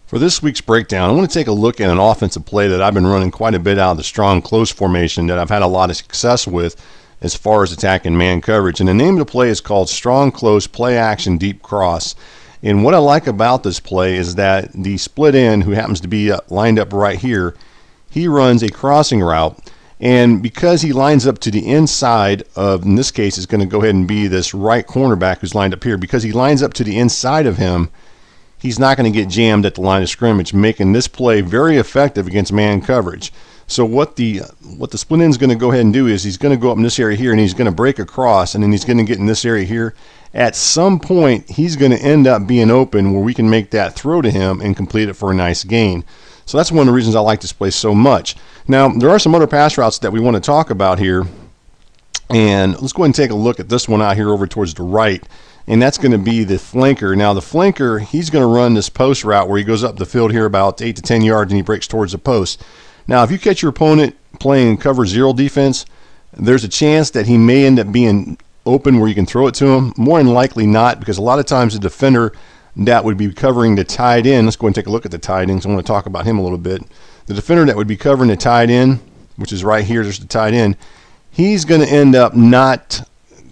For this week's breakdown, I want to take a look at an offensive play that I've been running quite a bit out of the strong close formation that I've had a lot of success with as far as attacking man coverage. And the name of the play is called Strong Close Play Action Deep Cross. And what I like about this play is that the split end, who happens to be lined up right here, he runs a crossing route. And because he lines up to the inside of, in this case, is going to go ahead and be this right cornerback who's lined up here. Because he lines up to the inside of him, he's not going to get jammed at the line of scrimmage, making this play very effective against man coverage. So what the split end is going to go ahead and do is he's going to go up in this area here, and he's going to break across, and then he's going to get in this area here. At some point, he's going to end up being open where we can make that throw to him and complete it for a nice gain. So that's one of the reasons I like this play so much. Now, there are some other pass routes that we want to talk about here. And let's go ahead and take a look at this one out here over towards the right. And that's going to be the flanker. Now, the flanker, he's going to run this post route where he goes up the field here about 8 to 10 yards and he breaks towards the post. Now, if you catch your opponent playing cover zero defense, there's a chance that he may end up being open where you can throw it to him. More than likely not, because a lot of times the defender that would be covering the tight end, let's go ahead and take a look at the tight end, so I want to talk about him a little bit. The defender that would be covering the tight end, which is right here, there's the tight end, he's going to end up not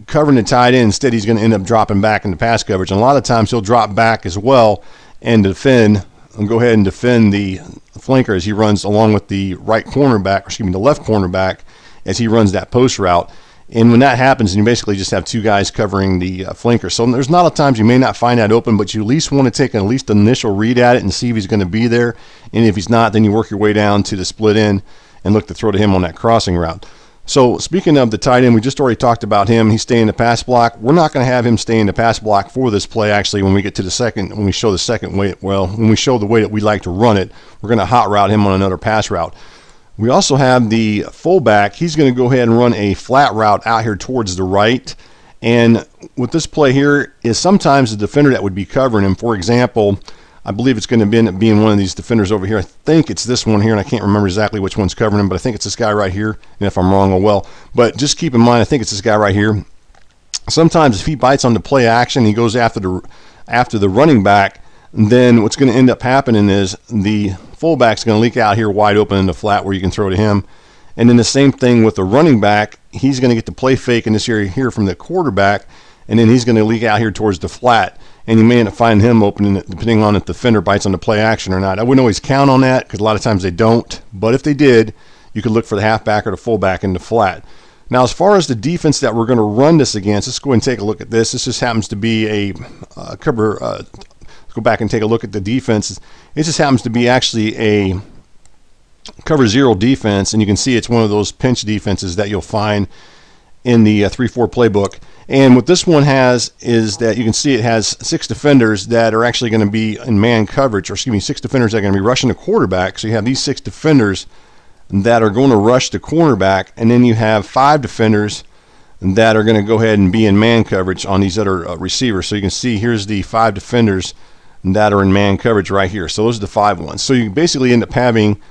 covering the tight end. Instead, he's going to end up dropping back into pass coverage. And a lot of times he'll drop back as well and defend, and go ahead and defend the flanker as he runs along with the right cornerback, or excuse me, the left cornerback, as he runs that post route. And when that happens, you basically just have two guys covering the flanker. So there's not a lot of times you may not find that open, but you at least want to take at least an initial read at it and see if he's going to be there. And if he's not, then you work your way down to the split end and look to throw to him on that crossing route. So speaking of the tight end, we just already talked about him. He's staying in the pass block. We're not going to have him stay in the pass block for this play. Actually, when we get to the second, when we show the second way, well, when we show the way that we like to run it, we're going to hot route him on another pass route. We also have the fullback. He's going to go ahead and run a flat route out here towards the right. And with this play here is sometimes the defender that would be covering him. For example, I believe it's going to end up being one of these defenders over here. I think it's this one here, and I can't remember exactly which one's covering him, but I think it's this guy right here. And if I'm wrong, oh well. But just keep in mind, I think it's this guy right here. Sometimes if he bites on the play action, he goes after the running back, then what's going to end up happening is the fullback's going to leak out here wide open in the flat where you can throw to him. And then the same thing with the running back. He's going to get the play fake in this area here from the quarterback, and then he's going to leak out here towards the flat. And you may end up finding him open depending on if the defender bites on the play action or not. I wouldn't always count on that because a lot of times they don't. But if they did, you could look for the halfback or the fullback in the flat. Now, as far as the defense that we're going to run this against, let's go ahead and take a look at this. This just happens to be a cover. Let's go back and take a look at the defense. It just happens to be actually a cover zero defense, and you can see it's one of those pinch defenses that you'll find in the 3-4 playbook. And what this one has is that you can see it has 6 defenders that are actually going to be in man coverage, or excuse me, 6 defenders that are going to be rushing the quarterback. So you have these 6 defenders that are going to rush the cornerback, and then you have 5 defenders that are going to go ahead and be in man coverage on these other receivers. So you can see here's the 5 defenders that are in man coverage right here. So those are the 5 ones. So you basically end up having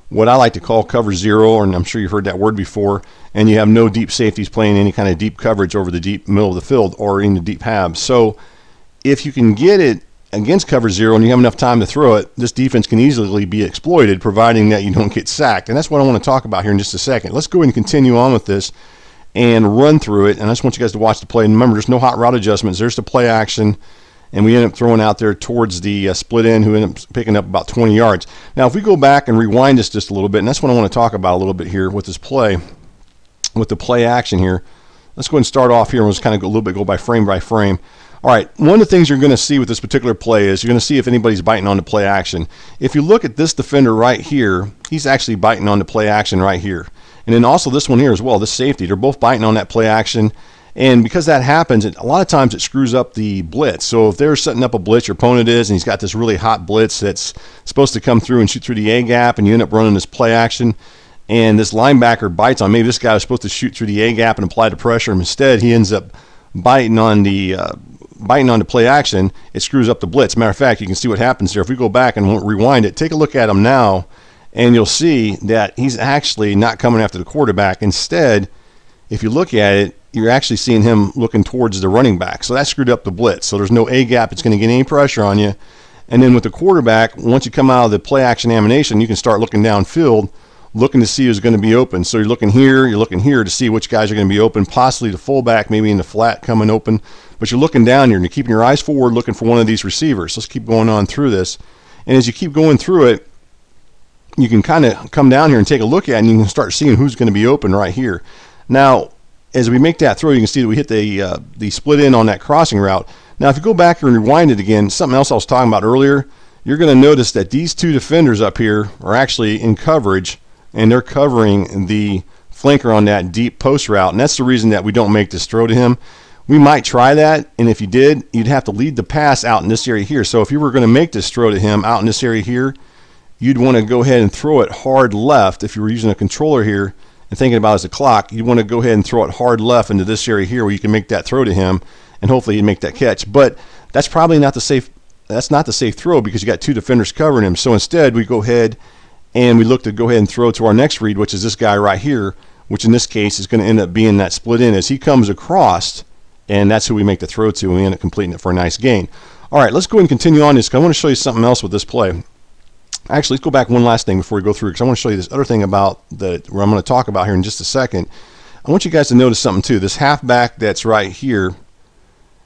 what I like to call cover zero, and I'm sure you've heard that word before, and you have no deep safeties playing any kind of deep coverage over the deep middle of the field or in the deep halves. So if you can get it against cover zero and you have enough time to throw it, this defense can easily be exploited, providing that you don't get sacked. And that's what I want to talk about here in just a second. Let's go ahead and continue on with this and run through it. And I just want you guys to watch the play. And remember, there's no hot route adjustments. There's the play action. And we end up throwing out there towards the split end, who end up picking up about 20 yards. Now, if we go back and rewind this just a little bit, and that's what I want to talk about a little bit here with this play, with the play action here. Let's go ahead and start off here and let's kind of go a little bit, go by frame by frame. All right, one of the things you're going to see with this particular play is you're going to see if anybody's biting on the play action. If you look at this defender right here, he's actually biting on the play action right here. And then also this one here as well, this safety, they're both biting on that play action. And because that happens, a lot of times it screws up the blitz. So if they're setting up a blitz, your opponent is, and he's got this really hot blitz that's supposed to come through and shoot through the A gap, and you end up running this play action, and this linebacker bites on, maybe this guy was supposed to shoot through the A gap and apply the pressure, and instead he ends up biting on the play action. It screws up the blitz. Matter of fact, you can see what happens there. If we go back and rewind it, take a look at him now, and you'll see that he's actually not coming after the quarterback. Instead, if you look at it, you're actually seeing him looking towards the running back. So that screwed up the blitz. So there's no A gap. It's going to get any pressure on you. And then with the quarterback, once you come out of the play action animation, you can start looking downfield, looking to see who's going to be open. So you're looking here to see which guys are going to be open, possibly the fullback, maybe in the flat coming open. But you're looking down here and you're keeping your eyes forward, looking for one of these receivers. Let's keep going on through this. And as you keep going through it, you can kind of come down here and take a look at it, and you can start seeing who's going to be open right here. Now, as we make that throw, you can see that we hit the split in on that crossing route. Now, if you go back and rewind it again, something else I was talking about earlier, you're going to notice that these two defenders up here are actually in coverage, and they're covering the flanker on that deep post route, and that's the reason that we don't make this throw to him. We might try that, and if you did, you'd have to lead the pass out in this area here. So if you were going to make this throw to him out in this area here, you'd want to go ahead and throw it hard left. If you were using a controller here and thinking about it as a clock, you'd want to go ahead and throw it hard left into this area here where you can make that throw to him, and hopefully he'd make that catch. But that's probably not the safe. That's not the safe throw because you got two defenders covering him. So instead, we go ahead and we look to go ahead and throw to our next read, which is this guy right here, which in this case is going to end up being that split in as he comes across, and that's who we make the throw to, and we end up completing it for a nice gain. All right, let's go ahead and continue on this because I want to show you something else with this play. Actually, let's go back one last thing before we go through, because I want to show you this other thing about where I'm going to talk about here in just a second. I want you guys to notice something too. This halfback that's right here,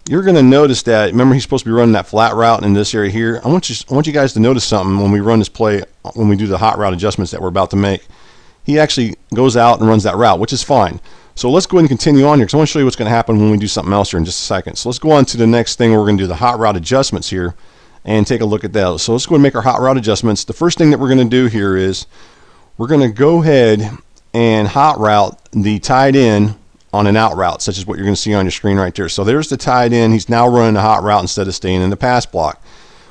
you're going to notice that, remember he's supposed to be running that flat route in this area here. I want you guys to notice something when we run this play, when we do the hot route adjustments that we're about to make. He actually goes out and runs that route, which is fine. So let's go ahead and continue on here because I want to show you what's going to happen when we do something else here in just a second. So let's go on to the next thing where we're going to do the hot route adjustments here and take a look at those. So let's go and make our hot route adjustments. The first thing that we're going to do here is we're going to go ahead and hot route the tight end on an out route, such as what you're going to see on your screen right there. So there's the tight end. He's now running a hot route instead of staying in the pass block.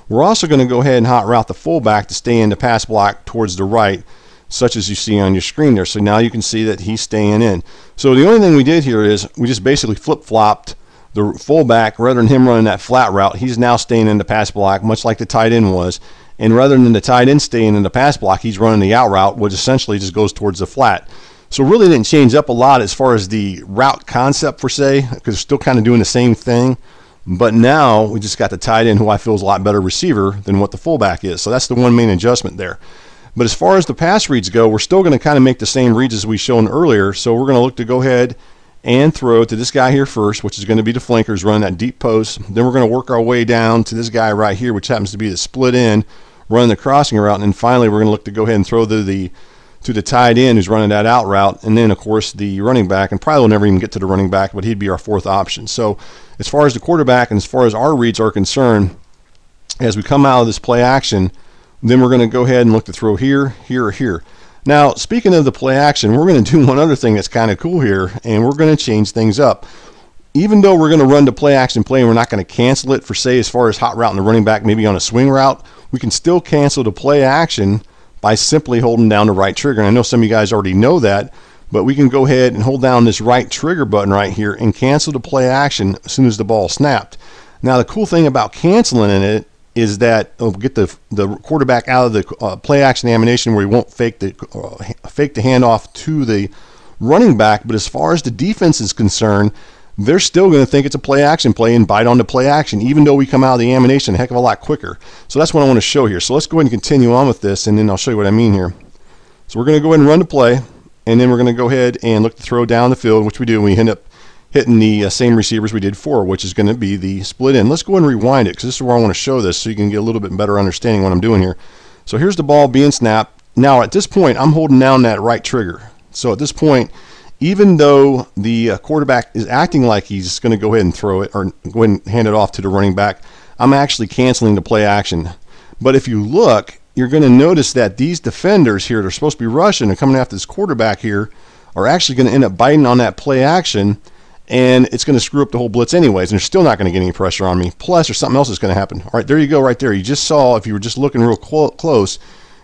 We're also going to go ahead and hot route the fullback to stay in the pass block towards the right, such as you see on your screen there. So now you can see that he's staying in. So the only thing we did here is we just basically flip-flopped the fullback. Rather than him running that flat route, he's now staying in the pass block, much like the tight end was. And rather than the tight end staying in the pass block, he's running the out route, which essentially just goes towards the flat. So really didn't change up a lot as far as the route concept per se, because still kind of doing the same thing. But now we just got the tight end, who I feel is a lot better receiver than what the fullback is. So that's the one main adjustment there. But as far as the pass reads go, we're still going to kind of make the same reads as we shown earlier. So we're going to look to go ahead and throw to this guy here first, which is going to be the flankers running that deep post. Then we're going to work our way down to this guy right here, which happens to be the split in, running the crossing route. And then finally, we're going to look to go ahead and throw to the tight end who's running that out route. And then, of course, the running back, and probably will never even get to the running back, but he'd be our fourth option. So as far as the quarterback and as far as our reads are concerned, as we come out of this play action, then we're going to go ahead and look to throw here, here, or here. Now, speaking of the play action, we're going to do one other thing that's kind of cool here, and we're going to change things up. Even though we're going to run the play action play and we're not going to cancel it for, say, as far as hot route and the running back, maybe on a swing route, we can still cancel the play action by simply holding down the right trigger. And I know some of you guys already know that, but we can go ahead and hold down this right trigger button right here and cancel the play action as soon as the ball snapped. Now, the cool thing about canceling it is that it'll get the quarterback out of the play action animation where he won't fake the handoff to the running back. But as far as the defense is concerned, they're still going to think it's a play action play and bite on the play action, even though we come out of the animation a heck of a lot quicker. So that's what I want to show here. So let's go ahead and continue on with this, and then I'll show you what I mean here. So we're going to go ahead and run the play, and then we're going to go ahead and look to throw down the field, which we do, and we end up hitting the same receivers we did before, which is going to be the split in. Let's go ahead and rewind it, because this is where I want to show this so you can get a little bit better understanding what I'm doing here. So here's the ball being snapped. Now at this point, I'm holding down that right trigger. So at this point, even though the quarterback is acting like he's going to go ahead and throw it or go ahead and hand it off to the running back, I'm actually canceling the play action. But if you look, you're going to notice that these defenders here that are supposed to be rushing and coming after this quarterback here are actually going to end up biting on that play action, and it's going to screw up the whole blitz anyways, and they're still not going to get any pressure on me. Plus, there's something else that's going to happen. All right, there you go right there. You just saw, if you were just looking real close,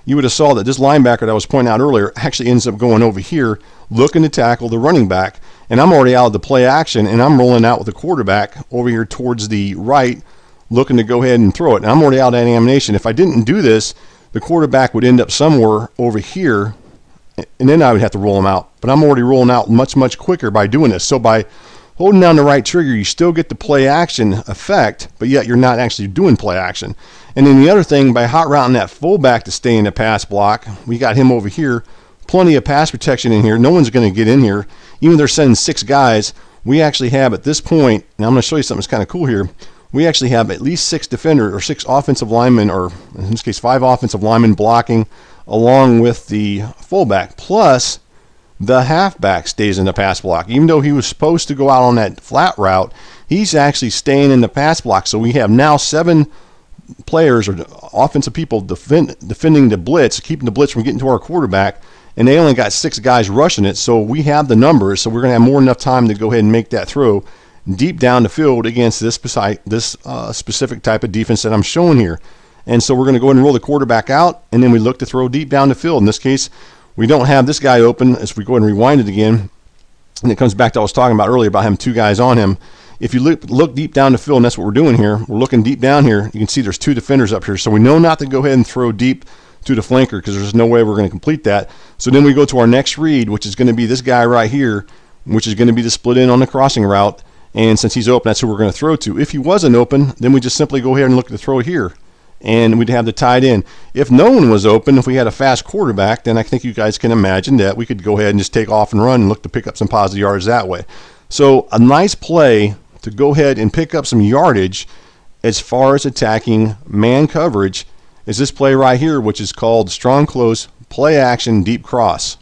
you would have saw that this linebacker that I was pointing out earlier actually ends up going over here looking to tackle the running back, and I'm already out of the play action, and I'm rolling out with the quarterback over here towards the right looking to go ahead and throw it. And I'm already out of animation. If I didn't do this, the quarterback would end up somewhere over here, and then I would have to roll him out. But I'm already rolling out much, much quicker by doing this. So by holding down the right trigger, you still get the play action effect, but yet you're not actually doing play action. And then the other thing, by hot routing that fullback to stay in the pass block, we got him over here. Plenty of pass protection in here. No one's going to get in here. Even though they're sending 6 guys, we actually have at this point, and I'm going to show you something that's kind of cool here, we actually have at least 6 defenders or 6 offensive linemen, or in this case 5 offensive linemen blocking along with the fullback, plus the halfback stays in the pass block. Even though he was supposed to go out on that flat route, he's actually staying in the pass block. So we have now 7 players or offensive people defending the blitz, keeping the blitz from getting to our quarterback, and they only got 6 guys rushing it. So we have the numbers, so we're going to have more than enough time to go ahead and make that throw deep down the field against this specific type of defense that I'm showing here. And so we're going to go ahead and roll the quarterback out, and then we look to throw deep down the field. In this case, we don't have this guy open. As we go ahead and rewind it again, and it comes back to what I was talking about earlier about having 2 guys on him. If you look deep down the field, and that's what we're doing here, we're looking deep down here, you can see there's 2 defenders up here. So we know not to go ahead and throw deep to the flanker because there's no way we're going to complete that. So then we go to our next read, which is going to be this guy right here, which is going to be the split in on the crossing route. And since he's open, that's who we're going to throw to. If he wasn't open, then we just simply go ahead and look to throw here, and we'd have the tight end. If no one was open, if we had a fast quarterback, then I think you guys can imagine that we could go ahead and just take off and run and look to pick up some positive yards that way. So a nice play to go ahead and pick up some yardage as far as attacking man coverage is this play right here, which is called strong close play action deep cross.